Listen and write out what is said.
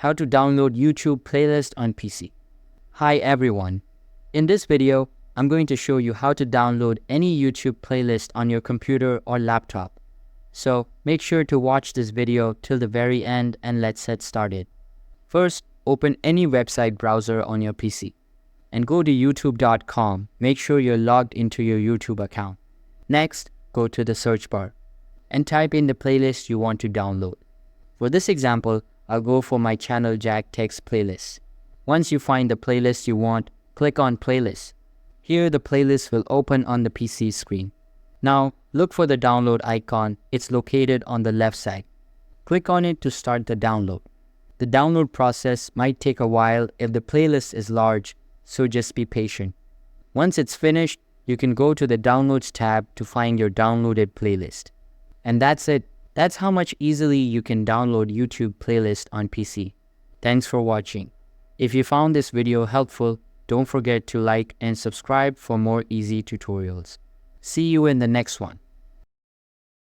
how to download YouTube playlist on PC. Hi everyone. In this video, I'm going to show you how to download any YouTube playlist on your computer or laptop. So make sure to watch this video till the very end and let's get started. First, open any website browser on your PC and go to youtube.com. Make sure you're logged into your YouTube account. Next, go to the search bar and type in the playlist you want to download. For this example, I'll go for my channel Jack Text playlist. Once you find the playlist you want, click on Playlist. Here the playlist will open on the PC screen. Now look for the download icon. It's located on the left side. Click on it to start the download. The download process might take a while if the playlist is large, so just be patient. Once it's finished, you can go to the Downloads tab to find your downloaded playlist. And that's it. That's how much easily you can download YouTube playlist on PC. Thanks for watching. If you found this video helpful, don't forget to like and subscribe for more easy tutorials. See you in the next one.